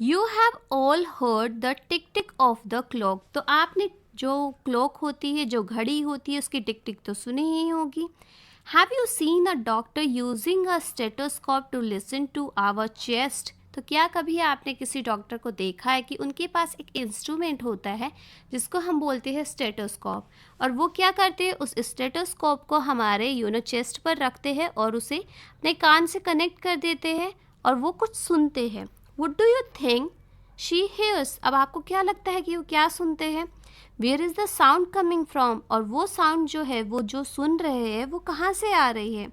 You have all heard the tick tick of the clock. तो आपने जो clock होती है, जो घड़ी होती है, उसकी टिक टिक तो सुनी ही होगी। Have you seen a doctor using a stethoscope to listen to our chest. तो क्या कभी आपने किसी डॉक्टर को देखा है कि उनके पास एक इंस्ट्रूमेंट होता है जिसको हम बोलते हैं स्टेटोस्कोप, और वो क्या करते हैं, उस स्टेटोस्कोप को हमारे चेस्ट पर रखते हैं और उसे अपने कान से कनेक्ट कर देते हैं और वो कुछ सुनते हैं। Would do you think she hairs. अब आपको क्या लगता है कि वो क्या सुनते हैं? Where is the sound coming from. और वो साउंड जो है, वो जो सुन रहे हैं, वो कहाँ से आ रही है?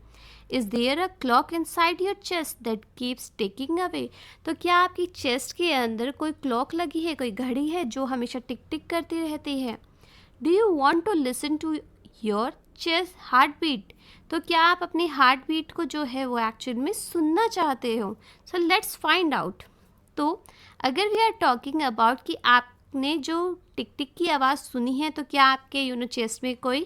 Is there a clock inside your chest that keeps ticking away. तो क्या आपकी चेस्ट के अंदर कोई क्लॉक लगी है, कोई घड़ी है जो हमेशा टिक टिक करती रहती है? Do you want to listen to your chest heart beat. तो क्या आप अपनी हार्ट बीट को जो है वो एक्चुअल में सुनना चाहते हो? So let's find out. तो अगर वी आर टॉकिंग अबाउट कि आपने जो टिक टिक की आवाज़ सुनी है, तो क्या आपके चेस्ट में कोई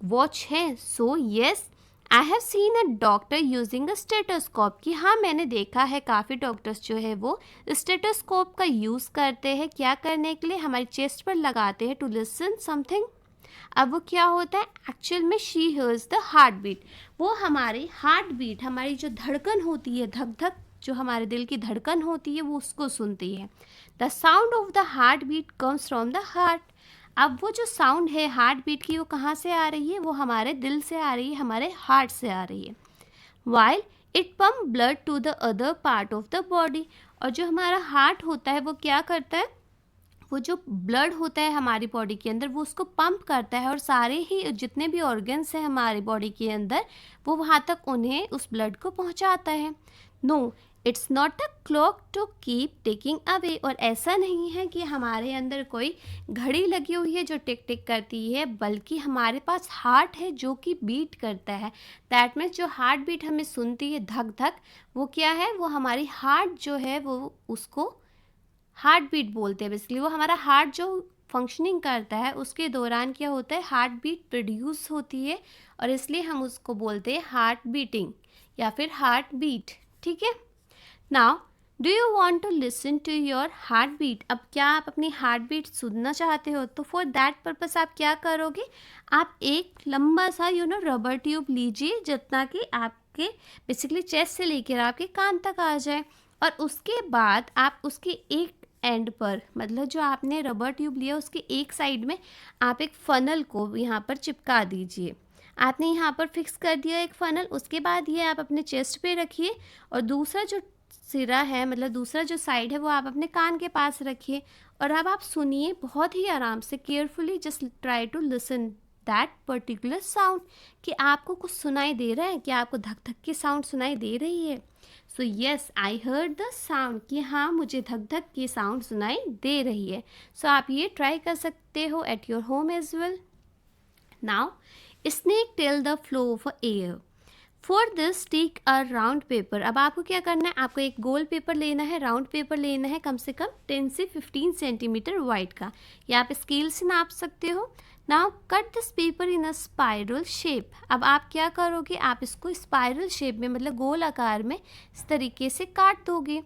वॉच है? So yes, I have seen a doctor using a stethoscope. कि हाँ, मैंने देखा है काफ़ी डॉक्टर्स जो है वो स्टेटोस्कोप का यूज़ करते हैं। क्या करने के लिए? हमारी चेस्ट पर लगाते हैं टू लिसन समथिंग। अब वो क्या होता है एक्चुअल में? She hears the heart beat. वो हमारी हार्ट बीट, हमारी जो धड़कन होती है, धक धक जो हमारे दिल की धड़कन होती है, वो उसको सुनती है। The sound of the heart beat comes from the heart. अब वो जो साउंड है हार्ट बीट की, वो कहाँ से आ रही है? वो हमारे दिल से आ रही है, हमारे हार्ट से आ रही है। While it pump blood to the other part of the body. और जो हमारा हार्ट होता है वो क्या करता है? वो जो ब्लड होता है हमारी बॉडी के अंदर, वो उसको पंप करता है और सारे ही जितने भी ऑर्गन्स हैं हमारी बॉडी के अंदर, वो वहाँ तक उन्हें उस ब्लड को पहुँचाता है। No, it's not a clock to keep ticking away. और ऐसा नहीं है कि हमारे अंदर कोई घड़ी लगी हुई है जो टिक टिक करती है, बल्कि हमारे पास हार्ट है जो कि बीट करता है। दैट मीन्स जो हार्ट बीट हमें सुनती है, धक धक, वो क्या है? वो हमारी हार्ट जो है वो उसको हार्ट बीट बोलते हैं। बेसिकली वो हमारा हार्ट जो फंक्शनिंग करता है उसके दौरान क्या होता है? हार्ट बीट प्रोड्यूस होती है, और इसलिए हम उसको बोलते हैं हार्ट बीटिंग या फिर हार्ट बीट। ठीक है। Now do you want to listen to your heart beat. अब क्या आप अपनी हार्ट बीट सुनना चाहते हो? तो फॉर दैट पर्पस आप क्या करोगे? आप एक लंबा सा रबर ट्यूब लीजिए, जितना कि आपके बेसिकली चेस्ट से लेकर आपके कान तक आ जाए, और उसके बाद आप उसके एक एंड पर, मतलब जो आपने रबर ट्यूब लिया उसके एक साइड में आप एक फ़नल को यहाँ पर चिपका दीजिए। आपने यहाँ पर फिक्स कर दिया एक फ़नल। उसके बाद ये आप अपने चेस्ट पे रखिए, और दूसरा जो सिरा है, मतलब दूसरा जो साइड है, वो आप अपने कान के पास रखिए। और अब आप सुनिए बहुत ही आराम से, carefully just try to listen that particular sound. कि आपको कुछ सुनाई दे रहा है? क्या आपको धक धक की साउंड सुनाई दे रही है? So yes, I heard the sound. कि हाँ, मुझे धक धक की साउंड सुनाई दे रही है। सो आप ये ट्राई कर सकते हो at your home as well. Now snake tell the flow of air. For this take a round paper. अब आपको क्या करना है? आपको एक गोल पेपर लेना है, राउंड पेपर लेना है, कम से कम 10 से 15 सेंटीमीटर वाइड का, या आप स्केल से नाप सकते हो। Now cut this paper in a spiral shape. अब आप क्या करोगे? आप इसको स्पाइरल शेप में, मतलब गोल आकार में इस तरीके से काट दोगे।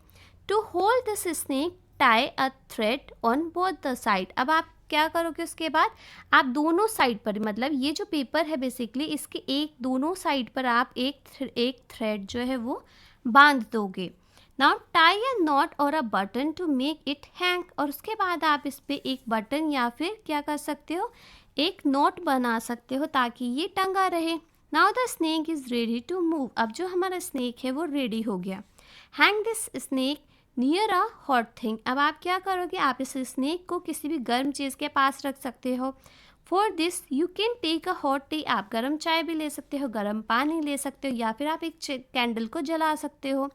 To hold this snake tie a thread on both the side. अब आप क्या करोगे? उसके बाद आप दोनों साइड पर, मतलब ये जो पेपर है बेसिकली, इसके एक दोनों साइड पर आप एक थ्रेड जो है वो बांध दोगे। नाउ टाई अ नॉट और a button to make it hang. और उसके बाद आप इस पर एक बटन या फिर क्या कर सकते हो? एक नॉट बना सकते हो ताकि ये टंगा रहे। Now the snake is ready to move. अब जो हमारा स्नेक है वो रेडी हो गया। Hang this snake near a hot thing. अब आप क्या करोगे? आप इस स्नेक को किसी भी गर्म चीज़ के पास रख सकते हो। For this you can take a hot tea. आप गर्म चाय भी ले सकते हो, गर्म पानी ले सकते हो, या फिर आप एक कैंडल को जला सकते हो।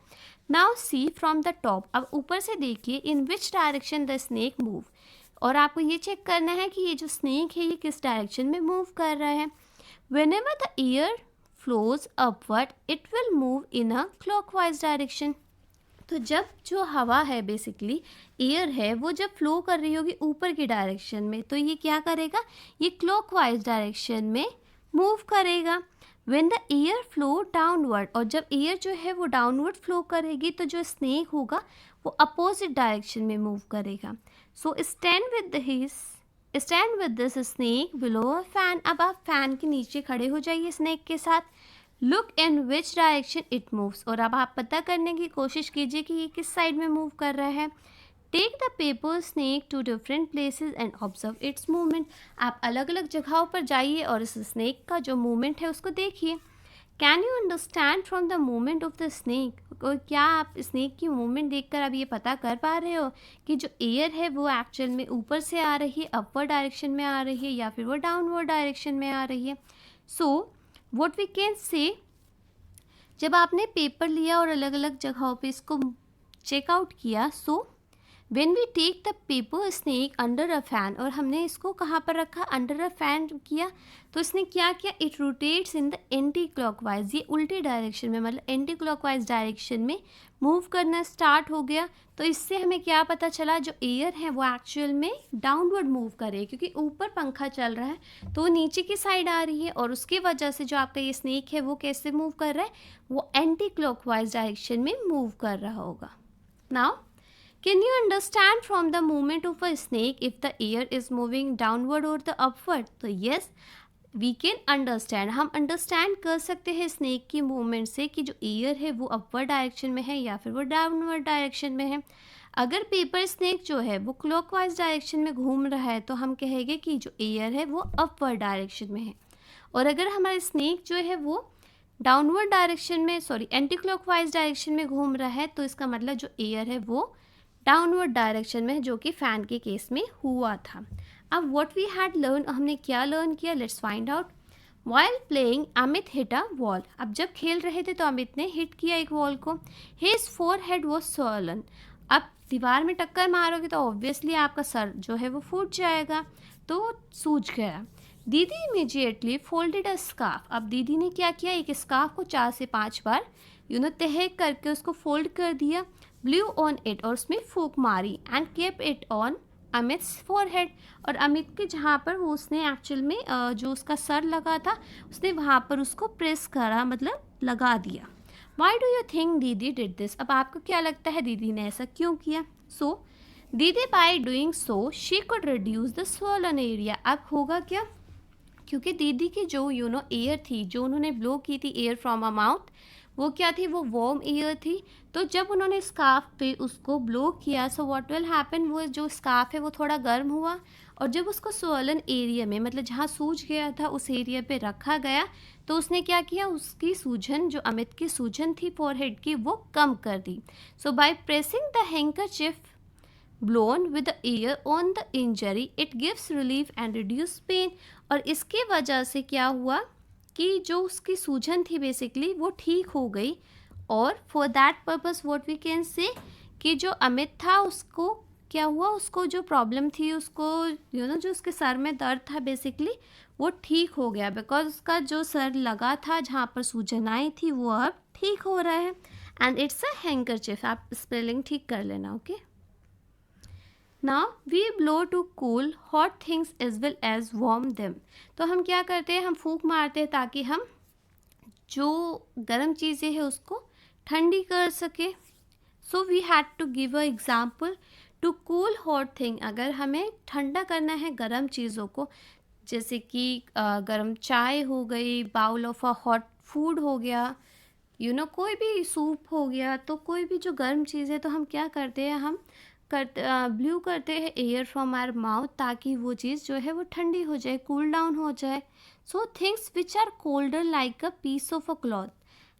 Now see from the top. अब ऊपर से देखिए in which direction the snake move. और आपको ये चेक करना है कि ये जो स्नेक है ये किस डायरेक्शन में मूव कर रहा है। Whenever the air flows upward, it will move in a clockwise direction. तो जब जो हवा है बेसिकली एयर है, वो जब फ्लो कर रही होगी ऊपर की डायरेक्शन में, तो ये क्या करेगा? ये क्लॉकवाइज डायरेक्शन में मूव करेगा। When the air flow downward. और जब एयर जो है वो डाउनवर्ड फ्लो करेगी, तो जो स्नेक होगा वो अपोजिट डायरेक्शन में मूव करेगा. So stand with this snake below a fan. अब आप फैन के नीचे खड़े हो जाइए स्नेक के साथ. Look in which direction it moves. और अब आप पता करने की कोशिश कीजिए कि ये किस साइड में मूव कर रहा है. Take the paper snake to different places and observe its movement. आप अलग अलग जगहों पर जाइए और इस स्नेक का जो मूवमेंट है उसको देखिए. Can you understand from the movement of the snake. क्या आप स्नेक की मूवमेंट देखकर अब ये पता कर पा रहे हो कि जो एयर है वो एक्चुअल में ऊपर से आ रही है, अपवर्ड डायरेक्शन में आ रही है, या फिर वो डाउनवर्ड डायरेक्शन में आ रही है. सो व्हाट वी कैन से, जब आपने पेपर लिया और अलग अलग जगहों पे इसको चेकआउट किया, so when we take the paper snake under a fan, और हमने इसको कहाँ पर रखा, अंडर अ फैन किया, तो इसने क्या किया, it rotates in the anti clockwise. ये उल्टी डायरेक्शन में मतलब एंटी क्लॉकवाइज डायरेक्शन में मूव करना स्टार्ट हो गया. तो इससे हमें क्या पता चला, जो एयर है वो एक्चुअल में डाउनवर्ड मूव करे, क्योंकि ऊपर पंखा चल रहा है तो वो नीचे की साइड आ रही है, और उसकी वजह से जो आपका ये स्नेक है वो कैसे मूव कर रहा है, वो एंटी क्लॉकवाइज डायरेक्शन में मूव कर रहा होगा. Now can you understand from the movement of a snake if the air is moving downward or the upward? तो yes, we can understand. हम understand कर सकते हैं snake की movement से कि जो air है वो upward direction में है या फिर वो downward direction में है. अगर पेपर स्नेक जो है वो क्लॉकवाइज डायरेक्शन में घूम रहा है तो हम कहेंगे कि जो एयर है वो अपवर्ड डायरेक्शन में है. और अगर हमारा स्नेक जो है वो डाउनवर्ड डायरेक्शन में एंटी क्लॉकवाइज डायरेक्शन में घूम रहा है तो इसका मतलब जो एयर है वो डाउनवर्ड डायरेक्शन में, जो कि फ़ैन के केस में हुआ था. अब व्हाट वी हैड लर्न, हमने क्या लर्न किया, let's find out. While playing Amit hit a wall. अब जब खेल रहे थे तो अमित ने हिट किया एक वॉल को. His forehead was swollen. अब दीवार में टक्कर मारोगे तो ऑब्वियसली आपका सर जो है वो फूट जाएगा, तो सूज गया. दीदी इमीजिएटली फोल्डेड अ स्कार्फ. अब दीदी ने क्या किया, एक स्कार्फ को 4 से 5 बार तह करके उसको फोल्ड कर दिया. ब्लू ऑन इट, और उसमें फूंक मारी. And keep it on Amit's forehead. और अमित के जहाँ पर वो उसने एक्चुअल में जो उसका सर लगा था उसने वहाँ पर उसको प्रेस करा, मतलब लगा दिया. वाई डू यू थिंक दीदी डिड दिस. अब आपको क्या लगता है दीदी ने ऐसा क्यों किया. सो दीदी by doing so she could reduce the swollen area. अब होगा क्या, क्योंकि दीदी की जो एयर थी, जो उन्होंने ब्लो की थी एयर फ्रॉम अ माउथ, वो क्या थी, वो वार्म एयर थी. तो जब उन्होंने स्कार्फ पे उसको ब्लो किया, सो व्हाट विल हैपन, वो जो स्कार्फ है वो थोड़ा गर्म हुआ, और जब उसको स्वॉलन एरिया में, मतलब जहाँ सूज गया था उस एरिया पे रखा गया, तो उसने क्या किया, उसकी सूजन, जो अमित की सूजन थी फोरहेड की, वो कम कर दी. So by pressing the handkerchief blown with the air on the injury it gives relief and reduce pain. और इसके वजह से क्या हुआ कि जो उसकी सूजन थी बेसिकली वो ठीक हो गई. और for that purpose what we can say कि जो अमित था उसको क्या हुआ, उसको जो प्रॉब्लम थी, उसको जो उसके सर में दर्द था बेसिकली वो ठीक हो गया, बिकॉज उसका जो सर लगा था जहाँ पर सूजन आई थी वो अब ठीक हो रहा है. And it's a handkerchief. आप स्पेलिंग ठीक कर लेना. Okay. Now we blow to cool hot things as well as warm them. तो हम क्या करते हैं, हम फूंक मारते हैं ताकि हम जो गर्म चीज़ें हैं उसको ठंडी कर सके. So we had to give a example. To cool hot thing, अगर हमें ठंडा करना है गर्म चीज़ों को, जैसे कि गर्म चाय हो गई, bowl of a hot food हो गया, कोई भी सूप हो गया, तो कोई भी जो गर्म चीज़ है तो हम क्या करते हैं, हम ब्लू करते हैं एयर फ्रॉम आवर माउथ ताकि वो चीज़ जो है वो ठंडी हो जाए, कूल डाउन हो जाए. So things which are colder like a piece of a cloth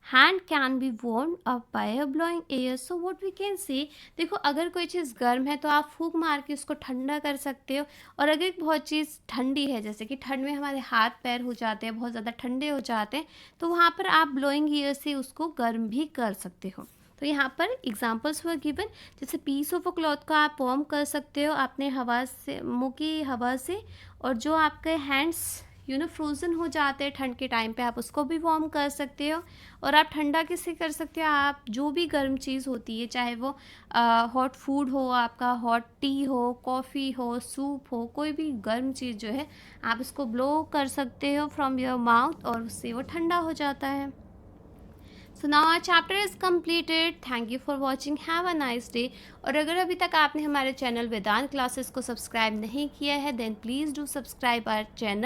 hand can be warm up by a blowing air. So what we can say, देखो अगर कोई चीज़ गर्म है तो आप फूंक मार के उसको ठंडा कर सकते हो. और अगर बहुत चीज़ ठंडी है, जैसे कि ठंड में हमारे हाथ पैर हो जाते हैं, बहुत ज़्यादा ठंडे हो जाते हैं, तो वहाँ पर आप ब्लोइंग एयर से उसको गर्म भी कर सकते हो. तो यहाँ पर एग्जाम्पल्स वर गिवन. जैसे पीस ऑफ अ क्लॉथ को आप वार्म कर सकते हो अपने हवा से, मुँह की हवा से. और जो आपके हैंड्स फ्रोज़न हो जाते हैं ठंड के टाइम पे, आप उसको भी वार्म कर सकते हो. और आप ठंडा किससे कर सकते हो, आप जो भी गर्म चीज़ होती है, चाहे वो हॉट फूड हो, आपका हॉट टी हो, कॉफ़ी हो, सूप हो, कोई भी गर्म चीज़ जो है आप उसको ब्लो कर सकते हो फ्रॉम योर माउथ और उससे वो ठंडा हो जाता है. So now our chapter is completed. Thank you for watching, have a nice day. और अगर अभी तक आपने हमारे चैनल वेदांत क्लासेस को सब्सक्राइब नहीं किया है then please do subscribe our channel.